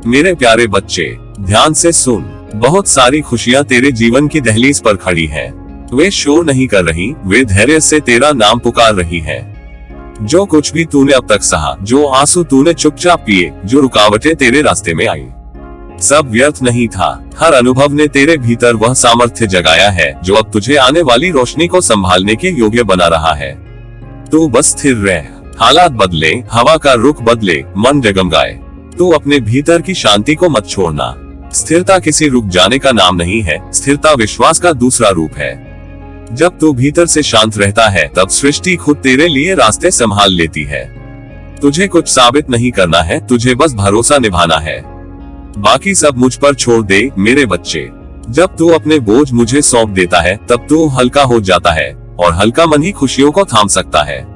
मेरे प्यारे बच्चे, ध्यान से सुन। बहुत सारी खुशियां तेरे जीवन की दहलीज पर खड़ी हैं। वे शोर नहीं कर रही, वे धैर्य से तेरा नाम पुकार रही हैं। जो कुछ भी तूने अब तक सहा, जो आंसू तूने चुपचाप पिए, जो रुकावटें तेरे रास्ते में आई, सब व्यर्थ नहीं था। हर अनुभव ने तेरे भीतर वह सामर्थ्य जगाया है जो अब तुझे आने वाली रोशनी को संभालने के योग्य बना रहा है। तू बस स्थिर रह। हालात बदले, हवा का रुख बदले, मन डगमगाए, तू अपने भीतर की शांति को मत छोड़ना। स्थिरता किसी रुक जाने का नाम नहीं है, स्थिरता विश्वास का दूसरा रूप है। जब तू भीतर से शांत रहता है, तब सृष्टि खुद तेरे लिए रास्ते संभाल लेती है। तुझे कुछ साबित नहीं करना है, तुझे बस भरोसा निभाना है। बाकी सब मुझ पर छोड़ दे मेरे बच्चे। जब तू अपने बोझ मुझे सौंप देता है, तब तू हल्का हो जाता है, और हल्का मन ही खुशियों को थाम सकता है।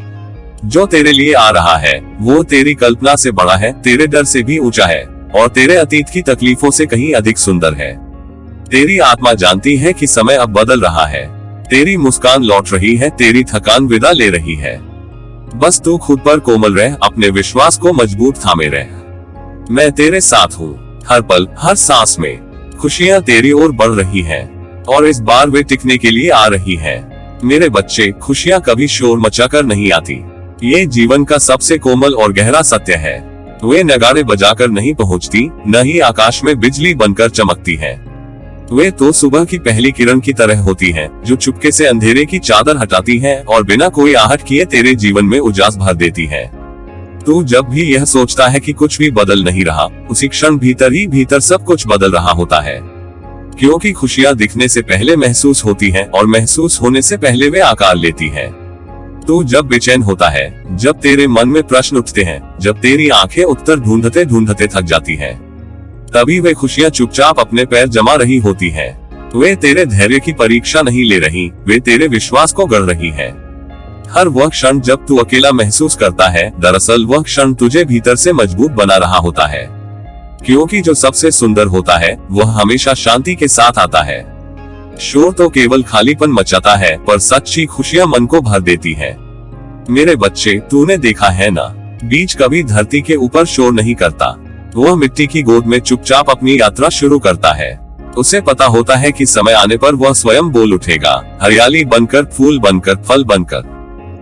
जो तेरे लिए आ रहा है वो तेरी कल्पना से बड़ा है, तेरे डर से भी ऊंचा है, और तेरे अतीत की तकलीफों से कहीं अधिक सुंदर है। तेरी आत्मा जानती है कि समय अब बदल रहा है। तेरी मुस्कान लौट रही है, तेरी थकान विदा ले रही है। बस तू खुद पर कोमल रह, अपने विश्वास को मजबूत थामे रह। मैं तेरे साथ हूँ। हर पल, हर सांस में खुशियाँ तेरी ओर बढ़ रही हैं, और इस बार वे टिकने के लिए आ रही हैं। मेरे बच्चे, खुशियाँ कभी शोर मचाकर नहीं आती। ये जीवन का सबसे कोमल और गहरा सत्य है। वे नगाड़े बजाकर नहीं पहुंचती, न ही आकाश में बिजली बनकर चमकती हैं। वे तो सुबह की पहली किरण की तरह होती हैं, जो चुपके से अंधेरे की चादर हटाती हैं और बिना कोई आहट किए तेरे जीवन में उजास भर देती हैं। तू जब भी यह सोचता है कि कुछ भी बदल नहीं रहा, उसी क्षण भीतर ही भीतर सब कुछ बदल रहा होता है। क्योंकि खुशियां दिखने से पहले महसूस होती हैं, और महसूस होने से पहले वे आकार लेती हैं। तू जब बेचैन होता है, जब तेरे मन में प्रश्न उठते हैं, जब तेरी आंखें उत्तर ढूंढते ढूंढते थक जाती हैं, तभी वे खुशियां चुपचाप अपने पैर जमा रही होती हैं। वे तेरे धैर्य की परीक्षा नहीं ले रही, वे तेरे विश्वास को गढ़ रही हैं। हर वह क्षण जब तू अकेला महसूस करता है, दरअसल वह क्षण तुझे भीतर से मजबूत बना रहा होता है। क्योंकि जो सबसे सुंदर होता है, वह हमेशा शांति के साथ आता है। शोर तो केवल खालीपन मचाता है, पर सच्ची खुशियां मन को भर देती हैं। मेरे बच्चे, तूने देखा है ना, बीज कभी धरती के ऊपर शोर नहीं करता। वह मिट्टी की गोद में चुपचाप अपनी यात्रा शुरू करता है। उसे पता होता है कि समय आने पर वह स्वयं बोल उठेगा, हरियाली बनकर, फूल बनकर, फल बनकर।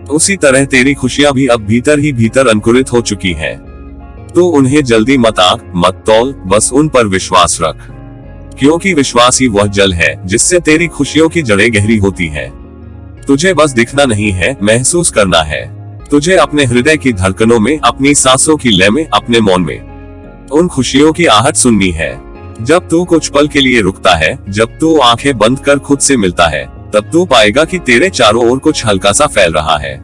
उसी तरह तेरी खुशियां भी अब भीतर ही भीतर अंकुरित हो चुकी हैं। तो उन्हें जल्दी मत आंक, मत तौल, बस उन पर विश्वास रख। क्योंकि विश्वास ही वह जल है जिससे तेरी खुशियों की जड़ें गहरी होती हैं। तुझे बस दिखना नहीं है, महसूस करना है। तुझे अपने हृदय की धड़कनों में, अपनी सांसों की लय में, अपने मौन में उन खुशियों की आहट सुननी है। जब तू कुछ पल के लिए रुकता है, जब तू आंखें बंद कर खुद से मिलता है, तब तू पाएगा कि तेरे चारों ओर कुछ हल्का सा फैल रहा है।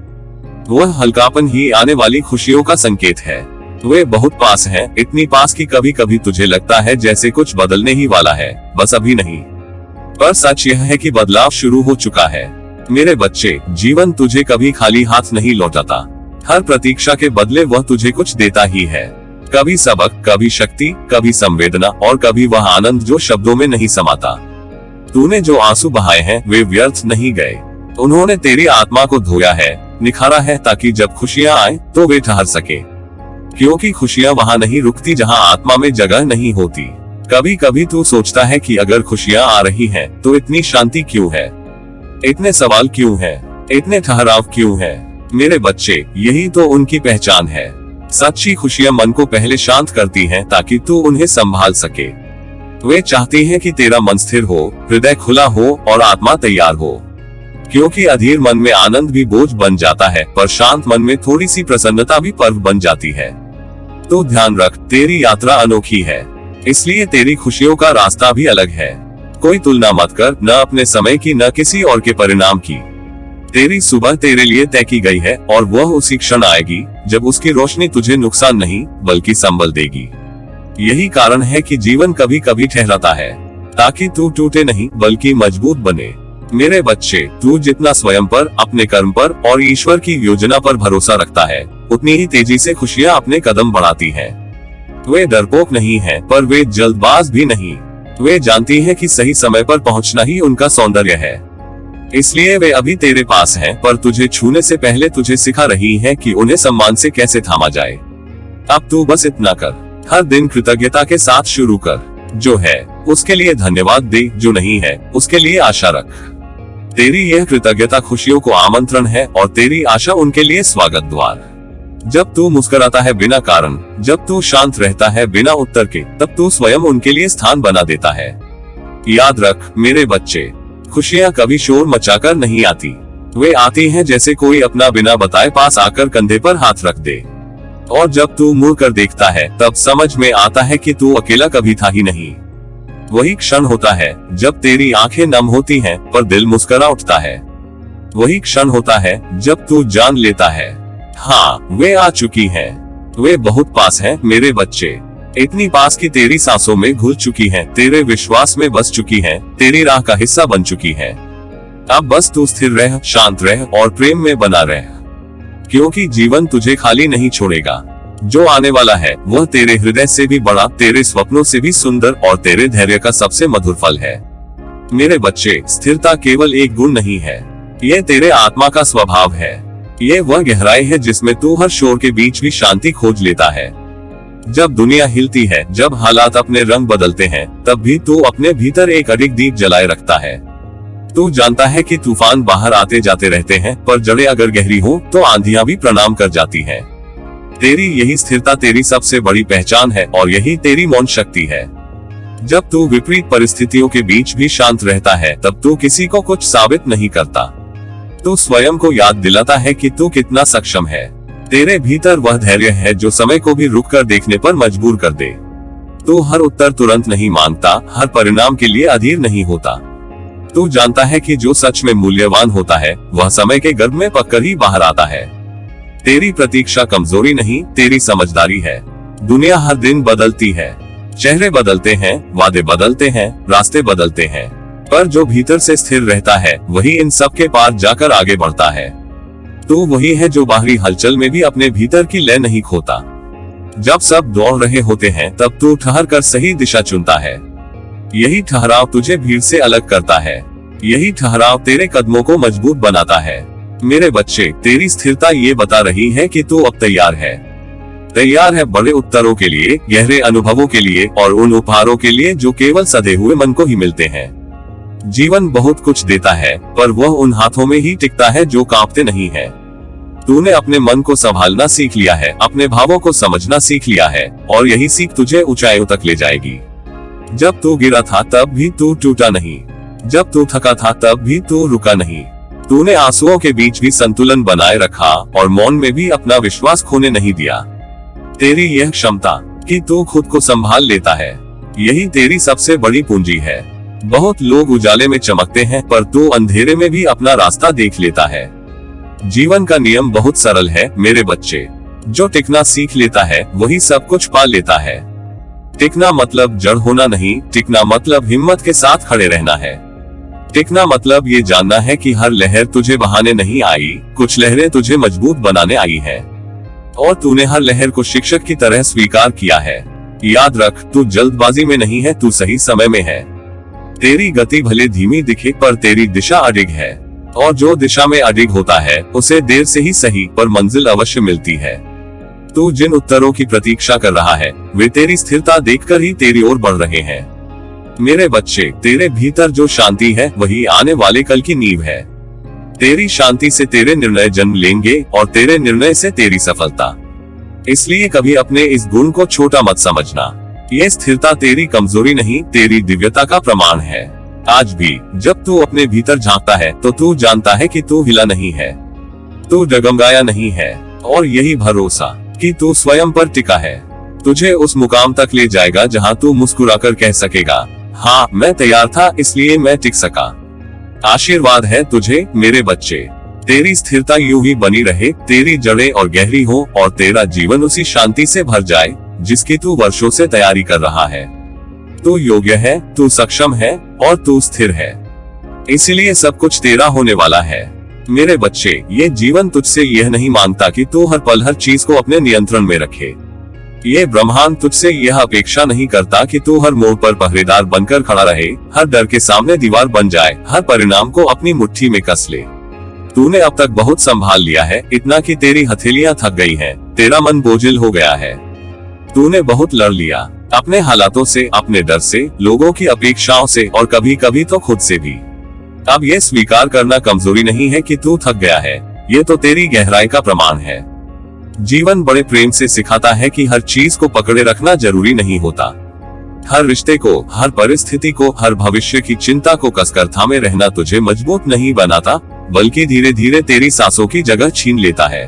वह हल्कापन ही आने वाली खुशियों का संकेत है। वे बहुत पास हैं, इतनी पास कि कभी कभी तुझे लगता है जैसे कुछ बदलने ही वाला है, बस अभी नहीं। पर सच यह है कि बदलाव शुरू हो चुका है। मेरे बच्चे, जीवन तुझे कभी खाली हाथ नहीं लौटाता। हर प्रतीक्षा के बदले वह तुझे कुछ देता ही है। कभी सबक, कभी शक्ति, कभी संवेदना, और कभी वह आनंद जो शब्दों में नहीं समाता। तूने जो आंसू बहाए हैं, वे व्यर्थ नहीं गए। उन्होंने तेरी आत्मा को धोया है, निखारा है, ताकि जब खुशियां आए तो वे ठहर सके। क्योंकि खुशियां वहां नहीं रुकती जहां आत्मा में जगह नहीं होती। कभी कभी तू सोचता है कि अगर खुशियां आ रही हैं, तो इतनी शांति क्यों है, इतने सवाल क्यों है, इतने ठहराव क्यों है। मेरे बच्चे, यही तो उनकी पहचान है। सच्ची खुशियां मन को पहले शांत करती हैं, ताकि तू उन्हें संभाल सके। वे चाहती हैं कि तेरा मन स्थिर हो, हृदय खुला हो, और आत्मा तैयार हो। क्योंकि अधीर मन में आनंद भी बोझ बन जाता है, पर शांत मन में थोड़ी सी प्रसन्नता भी पर्व बन जाती है। तो ध्यान रख, तेरी यात्रा अनोखी है, इसलिए तेरी खुशियों का रास्ता भी अलग है। कोई तुलना मत कर, न अपने समय की, न किसी और के परिणाम की। तेरी सुबह तेरे लिए तय की गई है, और वह उसी क्षण आएगी जब उसकी रोशनी तुझे नुकसान नहीं बल्कि संबल देगी। यही कारण है कि जीवन कभी कभी ठहराता है, ताकि तू टूटे नहीं बल्कि मजबूत बने। मेरे बच्चे, तू जितना स्वयं पर, अपने कर्म पर और ईश्वर की योजना पर भरोसा रखता है, उतनी ही तेजी से खुशियां अपने कदम बढ़ाती हैं। वे डरपोक नहीं हैं, पर वे जल्दबाज भी नहीं। वे जानती हैं कि सही समय पर पहुंचना ही उनका सौंदर्य है। इसलिए वे अभी तेरे पास हैं, पर तुझे छूने से पहले तुझे सिखा रही हैं कि उन्हें सम्मान से कैसे थामा जाए। अब तू बस इतना कर, हर दिन कृतज्ञता के साथ शुरू कर। जो है उसके लिए धन्यवाद दे, जो नहीं है उसके लिए आशा रख। तेरी यह कृतज्ञता खुशियों को आमंत्रण है और तेरी आशा उनके लिए स्वागत द्वार। जब तू मुस्कुराता है बिना कारण, जब तू शांत रहता है बिना उत्तर के, तब तू स्वयं उनके लिए स्थान बना देता है। याद रख मेरे बच्चे, खुशियाँ कभी शोर मचाकर नहीं आती। वे आती हैं जैसे कोई अपना बिना बताए पास आकर कंधे पर हाथ रख दे। और जब तू मुड़ कर देखता है तब समझ में आता है कि तू अकेला कभी था ही नहीं। वही क्षण होता है जब तेरी आंखें नम होती हैं पर दिल मुस्कुरा उठता है। वही क्षण होता है जब तू जान लेता है, हाँ वे आ चुकी हैं, वे बहुत पास हैं मेरे बच्चे। इतनी पास कि तेरी सांसों में घुल चुकी हैं, तेरे विश्वास में बस चुकी हैं, तेरी राह का हिस्सा बन चुकी हैं। अब बस तू स्थिर रह, शांत रह और प्रेम में बना रह, क्योंकि जीवन तुझे खाली नहीं छोड़ेगा। जो आने वाला है वह तेरे हृदय से भी बड़ा, तेरे स्वप्नों से भी सुंदर और तेरे धैर्य का सबसे मधुर फल है। मेरे बच्चे, स्थिरता केवल एक गुण नहीं है, यह तेरे आत्मा का स्वभाव है। यह वह गहराई है जिसमें तू हर शोर के बीच भी शांति खोज लेता है। जब दुनिया हिलती है, जब हालात अपने रंग बदलते हैं, तब भी तू अपने भीतर एक अडिग दीप जलाए रखता है। तू जानता है कि तूफान बाहर आते जाते रहते हैं, पर जड़ें अगर गहरी हो तो आंधियां भी प्रणाम कर जाती हैं। तेरी यही स्थिरता तेरी सबसे बड़ी पहचान है और यही तेरी मौन शक्ति है। जब तू विपरीत परिस्थितियों के बीच भी शांत रहता है, तब तू किसी को कुछ साबित नहीं करता। तू स्वयं को याद दिलाता है कि तू कितना सक्षम है। तेरे भीतर वह धैर्य है जो समय को भी रुक कर देखने पर मजबूर कर दे। तू हर उत्तर तुरंत नहीं मांगता, हर परिणाम के लिए अधीर नहीं होता। तू जानता है कि जो सच में मूल्यवान होता है वह समय के गर्भ में पककर ही बाहर आता है। तेरी प्रतीक्षा कमजोरी नहीं, तेरी समझदारी है। दुनिया हर दिन बदलती है, चेहरे बदलते हैं, वादे बदलते हैं, रास्ते बदलते हैं, पर जो भीतर से स्थिर रहता है वही इन सब के पार जाकर आगे बढ़ता है। तू वही है जो बाहरी हलचल में भी अपने भीतर की लय नहीं खोता। जब सब दौड़ रहे होते हैं तब तू ठहर कर सही दिशा चुनता है। यही ठहराव तुझे भीड़ से अलग करता है, यही ठहराव तेरे कदमों को मजबूत बनाता है। मेरे बच्चे, तेरी स्थिरता ये बता रही है कि तू अब तैयार है। तैयार है बड़े उत्तरों के लिए, गहरे अनुभवों के लिए और उन उपहारों के लिए जो केवल सधे हुए मन को ही मिलते हैं। जीवन बहुत कुछ देता है, पर वह उन हाथों में ही टिकता है जो कांपते नहीं है। तूने अपने मन को संभालना सीख लिया है, अपने भावों को समझना सीख लिया है और यही सीख तुझे ऊंचाइयों तक ले जाएगी। जब तू गिरा था तब भी तू टूटा नहीं, जब तू थका था तब भी तू रुका नहीं। तूने आंसुओं के बीच भी संतुलन बनाए रखा और मौन में भी अपना विश्वास खोने नहीं दिया। तेरी यह क्षमता कि तू खुद को संभाल लेता है, यही तेरी सबसे बड़ी पूंजी है। बहुत लोग उजाले में चमकते हैं, पर तू अंधेरे में भी अपना रास्ता देख लेता है। जीवन का नियम बहुत सरल है मेरे बच्चे, जो टिकना सीख लेता है वही सब कुछ पा लेता है। टिकना मतलब जड़ होना नहीं, टिकना मतलब हिम्मत के साथ खड़े रहना है। टिकना मतलब ये जानना है कि हर लहर तुझे बहाने नहीं आई, कुछ लहरें तुझे मजबूत बनाने आई है और तूने हर लहर को शिक्षक की तरह स्वीकार किया है। याद रख, तू जल्दबाजी में नहीं है, तू सही समय में है। तेरी गति भले धीमी दिखे पर तेरी दिशा अडिग है और जो दिशा में अडिग होता है उसे देर से ही सही पर मंजिल अवश्य मिलती है। तू जिन उत्तरों की प्रतीक्षा कर रहा है वे तेरी स्थिरता देखकर ही तेरी ओर बढ़ रहे हैं। मेरे बच्चे, तेरे भीतर जो शांति है वही आने वाले कल की नींव है। तेरी शांति से तेरे निर्णय जन्म लेंगे और तेरे निर्णय से तेरी सफलता। इसलिए कभी अपने इस गुण को छोटा मत समझना। ये स्थिरता तेरी कमजोरी नहीं, तेरी दिव्यता का प्रमाण है। आज भी जब तू अपने भीतर झांकता है तो तू जानता है कि तू हिला नहीं है, तू डगमगाया नहीं है और यही भरोसा कि तू स्वयं पर टिका है तुझे उस मुकाम तक ले जाएगा जहां तू मुस्कुराकर कह सकेगा, हाँ मैं तैयार था इसलिए मैं टिक सका। आशीर्वाद है तुझे मेरे बच्चे, तेरी स्थिरता यूं ही बनी रहे, तेरी जड़ें और गहरी हो और तेरा जीवन उसी शांति से भर जाए जिसकी तू वर्षों से तैयारी कर रहा है। तू योग्य है, तू सक्षम है और तू स्थिर है, इसीलिए सब कुछ तेरा होने वाला है। मेरे बच्चे, ये जीवन तुझसे यह नहीं मांगता कि तू हर पल हर चीज को अपने नियंत्रण में रखे। ये ब्रह्मांड तुझसे यह अपेक्षा नहीं करता कि तू हर मोड़ पर पहरेदार बनकर खड़ा रहे, हर डर के सामने दीवार बन जाए, हर परिणाम को अपनी मुट्ठी में कस ले। तूने अब तक बहुत संभाल लिया है, इतना कि तेरी हथेलियां थक गई हैं, तेरा मन बोझिल हो गया है। तूने बहुत लड़ लिया, अपने हालातों से, अपने डर से, लोगों की अपेक्षाओं से और कभी कभी तो खुद से भी। अब ये स्वीकार करना कमजोरी नहीं है कि तू थक गया है, ये तो तेरी गहराई का प्रमाण है। जीवन बड़े प्रेम से सिखाता है कि हर चीज को पकड़े रखना जरूरी नहीं होता। हर रिश्ते को, हर परिस्थिति को, हर भविष्य की चिंता को कसकर थामे रहना तुझे मजबूत नहीं बनाता, बल्कि धीरे धीरे तेरी सांसों की जगह छीन लेता है।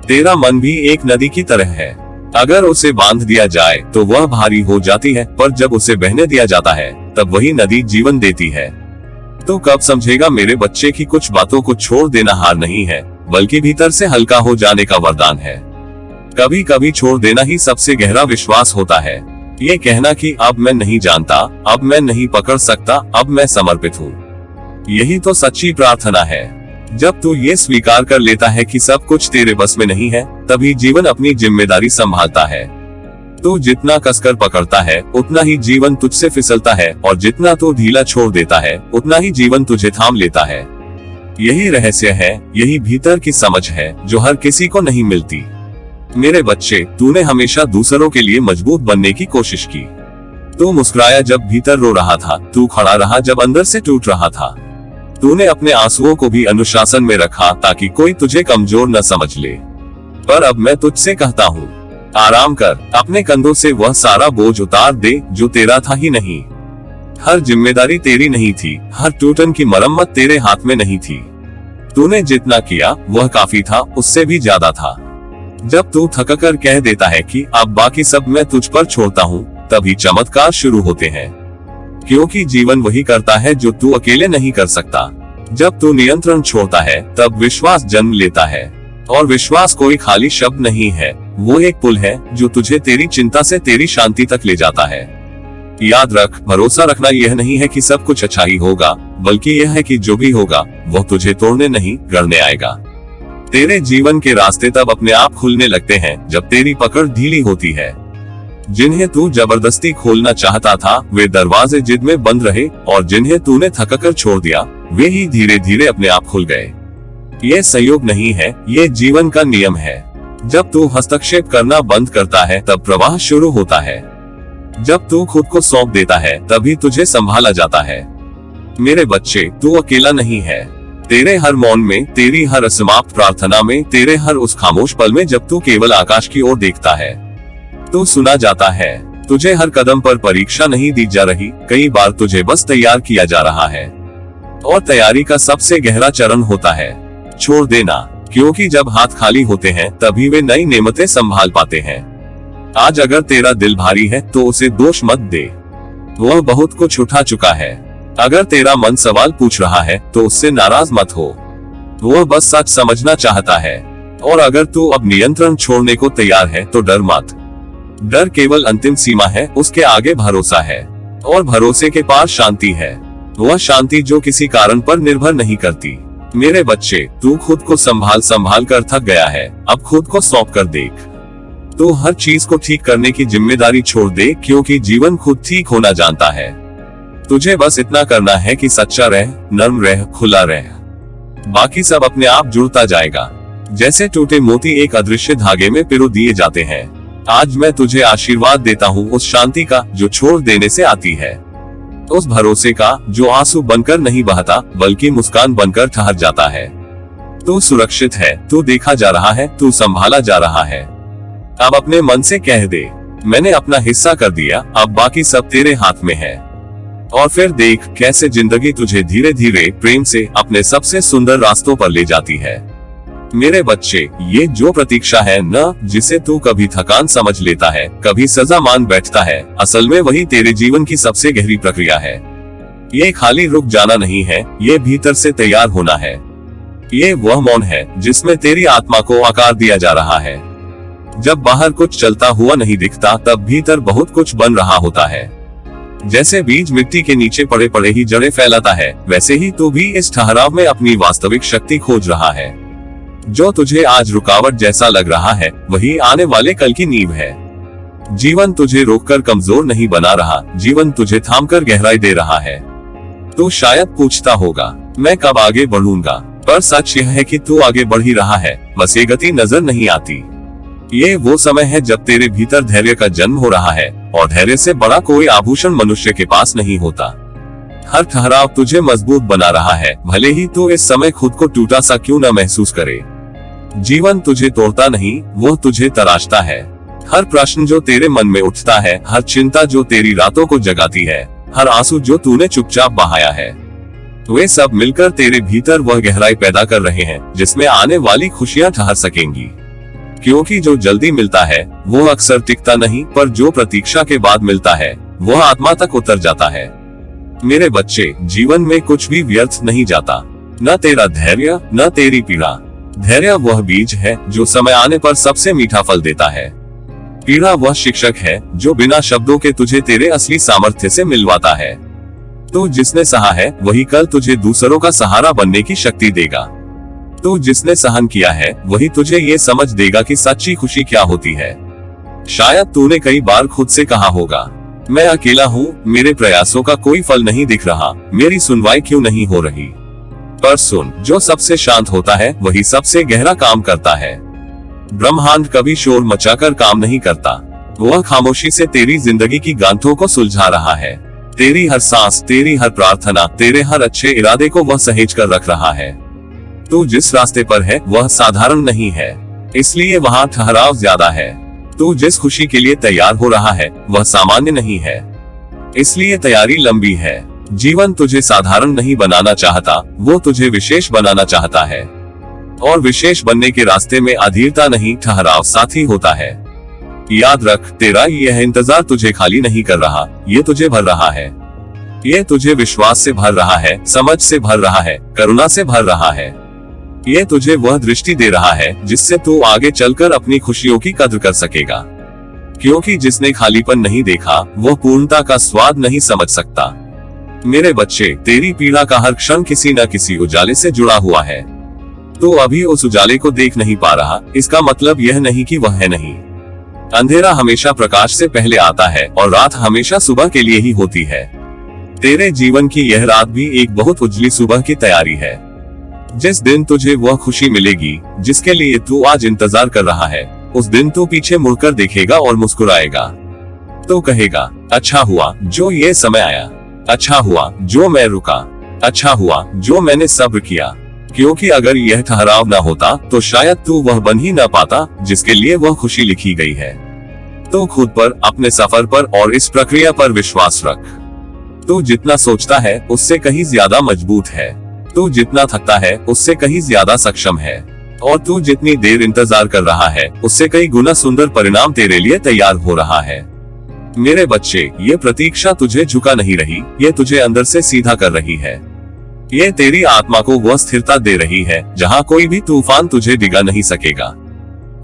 तेरा मन भी एक नदी की तरह है, अगर उसे बांध दिया जाए तो वह भारी हो जाती है, पर जब उसे बहने दिया जाता है तब वही नदी जीवन देती है। तो कब समझेगा मेरे बच्चे की कुछ बातों को छोड़ देना हार नहीं है, बल्कि भीतर से हल्का हो जाने का वरदान है। कभी कभी छोड़ देना ही सबसे गहरा विश्वास होता है, ये कहना कि अब मैं नहीं जानता, अब मैं नहीं पकड़ सकता, अब मैं समर्पित हूँ। यही तो सच्ची प्रार्थना है। जब तू ये स्वीकार कर लेता है कि सब कुछ तेरे बस में नहीं है, तभी जीवन अपनी जिम्मेदारी संभालता है। तू जितना कसकर पकड़ता है उतना ही जीवन तुझसे फिसलता है, और जितना तू ढीला छोड़ देता है उतना ही जीवन तुझे थाम लेता है। यही रहस्य है, यही भीतर की समझ है जो हर किसी को नहीं मिलती। मेरे बच्चे, तूने हमेशा दूसरों के लिए मजबूत बनने की कोशिश की। तू मुस्कुराया जब भीतर रो रहा था, तू खड़ा रहा जब अंदर से टूट रहा था। तूने अपने आंसुओं को भी अनुशासन में रखा ताकि कोई तुझे कमजोर न समझ ले। पर अब मैं तुझसे कहता हूँ, आराम कर, अपने कंधों से वह सारा बोझ उतार दे जो तेरा था ही नहीं। हर जिम्मेदारी तेरी नहीं थी, हर टूटन की मरम्मत तेरे हाथ में नहीं थी। तूने जितना किया वह काफी था, उससे भी ज्यादा था। जब तू थककर कह देता है कि अब बाकी सब मैं तुझ पर छोड़ता हूँ, तभी चमत्कार शुरू होते हैं। क्योंकि जीवन वही करता है जो तू अकेले नहीं कर सकता। जब तू नियंत्रण छोड़ता है तब विश्वास जन्म लेता है, और विश्वास कोई खाली शब्द नहीं है, वो एक पुल है जो तुझे तेरी चिंता से तेरी शांति तक ले जाता है। याद रख, भरोसा रखना यह नहीं है कि सब कुछ अच्छा ही होगा, बल्कि यह है कि जो भी होगा वह तुझे तोड़ने नहीं, गढ़ने आएगा। तेरे जीवन के रास्ते तब अपने आप खुलने लगते हैं जब तेरी पकड़ ढीली होती है। जिन्हें तू जबरदस्ती खोलना चाहता था वे दरवाजे जिद में बंद रहे, और जिन्हें तूने थककर छोड़ दिया वे ही धीरे धीरे अपने आप खुल गए। ये संयोग नहीं है, ये जीवन का नियम है। जब तू हस्तक्षेप करना बंद करता है तब प्रवाह शुरू होता है। जब तू खुद को सौंप देता है तभी तुझे संभाला जाता है। मेरे बच्चे, तू अकेला नहीं है। तेरे हर मौन में, तेरी हर असमाप्त प्रार्थना में, तेरे हर उस खामोश पल में जब तू केवल आकाश की ओर देखता है, तू सुना जाता है। तुझे हर कदम पर परीक्षा नहीं दी जा रही, कई बार तुझे बस तैयार किया जा रहा है। और तैयारी का सबसे गहरा चरण होता है छोड़ देना, क्योंकि जब हाथ खाली होते हैं तभी वे नई नेमतें संभाल पाते हैं। आज अगर तेरा दिल भारी है तो उसे दोष मत दे, वह बहुत कुछ उठा चुका है। अगर तेरा मन सवाल पूछ रहा है तो उससे नाराज मत हो, वह बस सच समझना चाहता है। और अगर तू अब नियंत्रण छोड़ने को तैयार है तो डर मत। डर केवल अंतिम सीमा है, उसके आगे भरोसा है, और भरोसे के पार शांति है। वह शांति जो किसी कारण पर निर्भर नहीं करती। मेरे बच्चे, तू खुद को संभाल कर थक गया है, अब खुद को सौंप कर देख। तू हर चीज को ठीक करने की जिम्मेदारी छोड़ दे, क्योंकि जीवन खुद ठीक होना जानता है। तुझे बस इतना करना है कि सच्चा रह, नर्म रह, खुला रह, बाकी सब अपने आप जुड़ता जाएगा। जैसे टूटे मोती एक अदृश्य धागे में पिरो दिए जाते हैं। आज मैं तुझे आशीर्वाद देता हूँ उस शांति का जो छोड़ देने से आती है, उस भरोसे का जो आंसू बनकर नहीं बहता बल्कि मुस्कान बनकर ठहर जाता है। तू सुरक्षित है, तू देखा जा रहा है, तू संभाला जा रहा है। अब अपने मन से कह दे, मैंने अपना हिस्सा कर दिया, अब बाकी सब तेरे हाथ में है। और फिर देख कैसे जिंदगी तुझे धीरे धीरे प्रेम से अपने सबसे सुंदर रास्तों पर ले जाती है। मेरे बच्चे, ये जो प्रतीक्षा है न, जिसे तू कभी थकान समझ लेता है, कभी सजा मान बैठता है, असल में वही तेरे जीवन की सबसे गहरी प्रक्रिया है। ये खाली रुक जाना नहीं है, ये भीतर से तैयार होना है। ये वह मौन है जिसमें तेरी आत्मा को आकार दिया जा रहा है। जब बाहर कुछ चलता हुआ नहीं दिखता तब भीतर बहुत कुछ बन रहा होता है। जैसे बीज मिट्टी के नीचे पड़े पड़े ही जड़ें फैलाता है, वैसे ही तू भी इस ठहराव में अपनी वास्तविक शक्ति खोज रहा है। जो तुझे आज रुकावट जैसा लग रहा है वही आने वाले कल की नींव है। जीवन तुझे रोककर कमजोर नहीं बना रहा, जीवन तुझे थामकर गहराई दे रहा है। तू शायद पूछता होगा, मैं कब आगे बढ़ूंगा, पर सच यह है कि तू आगे बढ़ ही रहा है, बस ये गति नजर नहीं आती। ये वो समय है जब तेरे भीतर धैर्य का जन्म हो रहा है, और धैर्य से बड़ा कोई आभूषण मनुष्य के पास नहीं होता। हर ठहराव तुझे मजबूत बना रहा है, भले ही तू इस समय खुद को टूटा सा क्यों न महसूस करे। जीवन तुझे तोड़ता नहीं, वो तुझे तराशता है। हर प्रश्न जो तेरे मन में उठता है, हर चिंता जो तेरी रातों को जगाती है, हर आंसू जो तूने चुपचाप बहाया है, वे सब मिलकर तेरे भीतर वह गहराई पैदा कर रहे हैं जिसमें आने वाली खुशियां ठहर सकेंगी। क्योंकि जो जल्दी मिलता है वो अक्सर टिकता नहीं, पर जो प्रतीक्षा के बाद मिलता है वह आत्मा तक उतर जाता है। मेरे बच्चे, जीवन में कुछ भी व्यर्थ नहीं जाता, न तेरा धैर्य न तेरी पीड़ा। धैर्य वह बीज है जो समय आने पर सबसे मीठा फल देता है। पीड़ा वह शिक्षक है जो बिना शब्दों के तुझे तेरे असली सामर्थ्य से मिलवाता है। तो जिसने सहा है वही कल तुझे दूसरों का सहारा बनने की शक्ति देगा। तो जिसने सहन किया है वही तुझे ये समझ देगा कि सच्ची खुशी क्या होती है। शायद तूने कई बार खुद से कहा होगा, मैं अकेला हूँ, मेरे प्रयासों का कोई फल नहीं दिख रहा, मेरी सुनवाई क्यों नहीं हो रही। पर सुन, जो सबसे शांत होता है वही सबसे गहरा काम करता है। ब्रह्मांड कभी शोर मचाकर काम नहीं करता, वह खामोशी से तेरी जिंदगी की गांठों को सुलझा रहा है। तेरी हर सांस, तेरी हर प्रार्थना, तेरे हर अच्छे इरादे को वह सहेज कर रख रहा है। तू जिस रास्ते पर है वह साधारण नहीं है, इसलिए वहाँ ठहराव ज्यादा है। तू जिस खुशी के लिए तैयार हो रहा है वह सामान्य नहीं है, इसलिए तैयारी लंबी है। जीवन तुझे साधारण नहीं बनाना चाहता, वो तुझे विशेष बनाना चाहता है। और विशेष बनने के रास्ते में अधीरता नहीं, ठहराव साथी होता है। याद रख, तेरा यह इंतजार तुझे खाली नहीं कर रहा, ये तुझे भर रहा है। ये तुझे विश्वास से भर रहा है, समझ से भर रहा है, करुणा से भर रहा है। ये तुझे वह दृष्टि दे रहा है जिससे तू आगे चलकर अपनी खुशियों की कद्र कर सकेगा। क्योंकि जिसने खालीपन नहीं देखा वह पूर्णता का स्वाद नहीं समझ सकता। मेरे बच्चे, तेरी पीड़ा का हर क्षण किसी न किसी उजाले से जुड़ा हुआ है। तो अभी उस उजाले को देख नहीं पा रहा, इसका मतलब यह नहीं कि वह है नहीं। अंधेरा हमेशा प्रकाश से पहले आता है और रात हमेशा सुबह के लिए ही होती है। तेरे जीवन की यह रात भी एक बहुत उजली सुबह की तैयारी है। जिस दिन तुझे वह खुशी मिलेगी जिसके लिए तू आज इंतजार कर रहा है, उस दिन तू पीछे मुड़कर देखेगा और मुस्कुराएगा। तो कहेगा, अच्छा हुआ जो ये समय आया, अच्छा हुआ जो मैं रुका, अच्छा हुआ जो मैंने सब्र किया। क्योंकि अगर यह ठहराव न होता तो शायद तू वह बन ही न पाता जिसके लिए वह खुशी लिखी गई है। तो खुद पर, अपने सफर पर और इस प्रक्रिया पर विश्वास रख। तू जितना सोचता है उससे कहीं ज्यादा मजबूत है, तू जितना थकता है उससे कहीं ज्यादा सक्षम है, और तू जितनी देर इंतजार कर रहा है उससे कई गुना सुंदर परिणाम तेरे लिए तैयार हो रहा है। मेरे बच्चे, ये प्रतीक्षा तुझे झुका नहीं रही, ये तुझे अंदर से सीधा कर रही है। ये तेरी आत्मा को वह स्थिरता दे रही है जहाँ कोई भी तूफान तुझे डिगा नहीं सकेगा।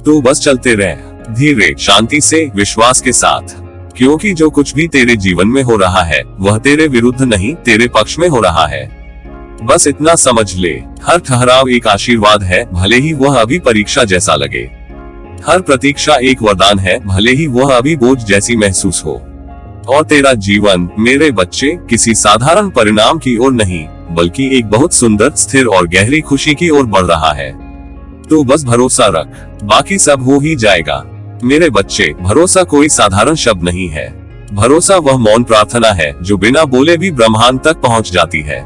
तू बस चलते रह, धीरे, शांति से, विश्वास के साथ। क्योंकि जो कुछ भी तेरे जीवन में हो रहा है वह तेरे विरुद्ध नहीं, तेरे पक्ष में हो रहा है। बस इतना समझ ले, हर ठहराव एक आशीर्वाद है, भले ही वह अभी परीक्षा जैसा लगे। हर प्रतीक्षा एक वरदान है, भले ही वह अभी बोझ जैसी महसूस हो। और तेरा जीवन, मेरे बच्चे, किसी साधारण परिणाम की ओर नहीं बल्कि एक बहुत सुंदर, स्थिर और गहरी खुशी की ओर बढ़ रहा है। तो बस भरोसा रख, बाकी सब हो ही जाएगा। मेरे बच्चे, भरोसा कोई साधारण शब्द नहीं है। भरोसा वह मौन प्रार्थना है जो बिना बोले भी ब्रह्मांड तक पहुंच जाती है।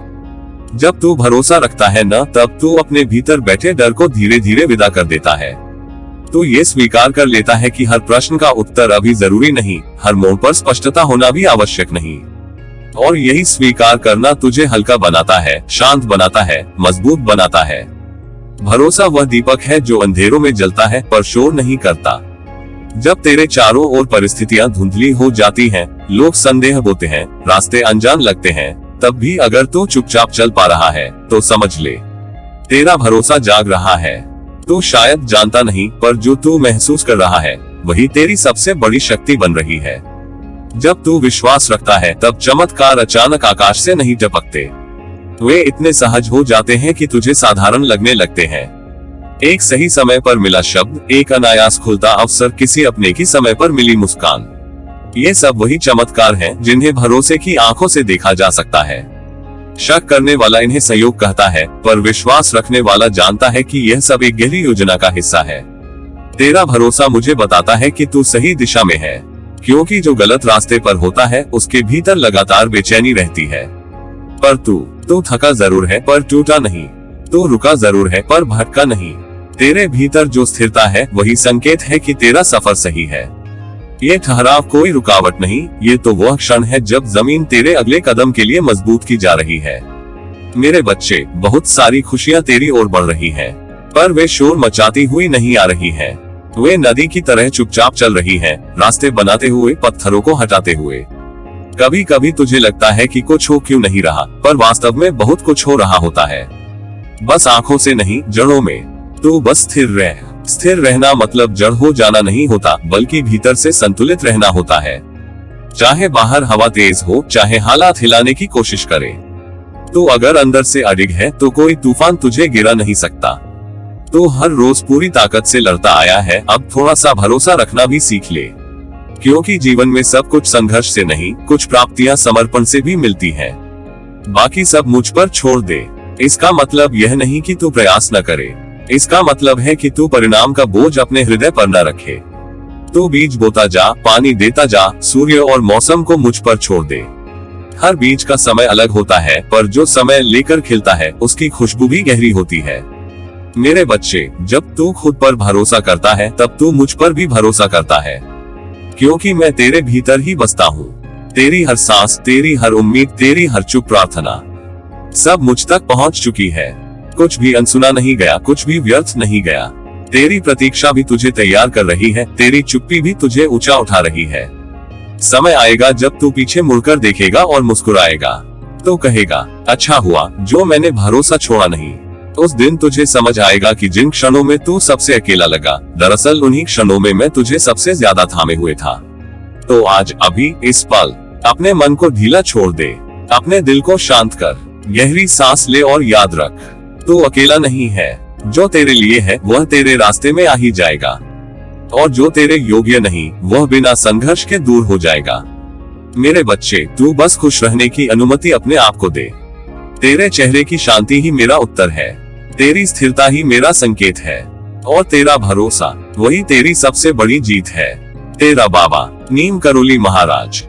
जब तू भरोसा रखता है न, तब तू अपने भीतर बैठे डर को धीरे धीरे विदा कर देता है। तू ये स्वीकार कर लेता है कि हर प्रश्न का उत्तर अभी जरूरी नहीं, हर मोड़ पर स्पष्टता होना भी आवश्यक नहीं। और यही स्वीकार करना तुझे हल्का बनाता है, शांत बनाता है, मजबूत बनाता है। भरोसा वह दीपक है जो अंधेरों में जलता है पर शोर नहीं करता। जब तेरे चारों ओर परिस्थितियां धुंधली हो जाती हैं, लोग संदेह बोते हैं, रास्ते अनजान लगते हैं, तब भी अगर तू चुपचाप चल पा रहा है तो समझ ले, तेरा भरोसा जाग रहा है। तू शायद जानता नहीं, पर जो तू महसूस कर रहा है वही तेरी सबसे बड़ी शक्ति बन रही है। जब तू विश्वास रखता है तब चमत्कार अचानक आकाश से नहीं टपकते, वे इतने सहज हो जाते हैं कि तुझे साधारण लगने लगते हैं। एक सही समय पर मिला शब्द, एक अनायास खुलता अवसर, किसी अपने की समय पर मिली मुस्कान, ये सब वही चमत्कार हैं जिन्हें भरोसे की आंखों से देखा जा सकता है। शक करने वाला इन्हें संयोग कहता है, पर विश्वास रखने वाला जानता है कि यह सब एक गहरी योजना का हिस्सा है। तेरा भरोसा मुझे बताता है कि तू सही दिशा में है, क्योंकि जो गलत रास्ते पर होता है उसके भीतर लगातार बेचैनी रहती है। पर तू थका जरूर है पर टूटा नहीं, तू रुका जरूर है पर भटका नहीं। तेरे भीतर जो स्थिरता है वही संकेत है कि तेरा सफर सही है। ये ठहराव कोई रुकावट नहीं, ये तो वह क्षण है जब जमीन तेरे अगले कदम के लिए मजबूत की जा रही है। मेरे बच्चे, बहुत सारी खुशियां तेरी ओर बढ़ रही हैं, पर वे शोर मचाती हुई नहीं आ रही हैं। वे नदी की तरह चुपचाप चल रही हैं, रास्ते बनाते हुए, पत्थरों को हटाते हुए। कभी कभी तुझे लगता है कि कुछ हो क्यों नहीं रहा, पर वास्तव में बहुत कुछ हो रहा होता है। बस आंखों से नहीं, जड़ों में। तू बस स्थिर रह। स्थिर रहना मतलब जड़ हो जाना नहीं होता, बल्कि भीतर से संतुलित रहना होता है। चाहे बाहर हवा तेज हो, चाहे हालात हिलाने की कोशिश करे, तो अगर अंदर से अडिग है तो कोई तूफान तुझे गिरा नहीं सकता। तो हर रोज पूरी ताकत से लड़ता आया है, अब थोड़ा सा भरोसा रखना भी सीख ले, क्योंकि जीवन में सब कुछ संघर्ष से नहीं, कुछ प्राप्तियां समर्पण से भी मिलती हैं। बाकी सब मुझ पर छोड़ दे। इसका मतलब यह नहीं कि तू प्रयास न करे, इसका मतलब है कि तू परिणाम का बोझ अपने हृदय पर न रखे। तू बीज बोता जा, पानी देता जा, सूर्य और मौसम को मुझ पर छोड़ दे। हर बीज का समय अलग होता है, पर जो समय लेकर खिलता है उसकी खुशबू भी गहरी होती है। मेरे बच्चे, जब तू खुद पर भरोसा करता है तब तू मुझ पर भी भरोसा करता है, क्योंकि मैं तेरे भीतर ही बसता हूँ। तेरी हर सांस, तेरी हर उम्मीद, तेरी हर चुप प्रार्थना, सब मुझ तक पहुँच चुकी है। कुछ भी अनसुना नहीं गया, कुछ भी व्यर्थ नहीं गया। तेरी प्रतीक्षा भी तुझे तैयार कर रही है, तेरी चुप्पी भी तुझे ऊंचा उठा रही है। समय आएगा जब तू पीछे मुड़कर देखेगा और मुस्कुराएगा, तो कहेगा, अच्छा हुआ जो मैंने भरोसा छोड़ा नहीं। उस दिन तुझे समझ आएगा कि जिन क्षणों में तू सबसे अकेला लगा, दरअसल उन्हीं क्षणों में मैं तुझे सबसे ज्यादा थामे हुए था। तो आज, अभी, इस पल, अपने मन को ढीला छोड़ दे, अपने दिल को शांत कर, गहरी सांस ले और याद रख, तू अकेला नहीं है। जो तेरे लिए है वह तेरे रास्ते में आ ही जाएगा, और जो तेरे योग्य नहीं वह बिना संघर्ष के दूर हो जाएगा। मेरे बच्चे, तू बस खुश रहने की अनुमति अपने आप को दे। तेरे चेहरे की शांति ही मेरा उत्तर है, तेरी स्थिरता ही मेरा संकेत है, और तेरा भरोसा वही तेरी सबसे बड़ी जीत है। तेरा बाबा, नीम करोली महाराज।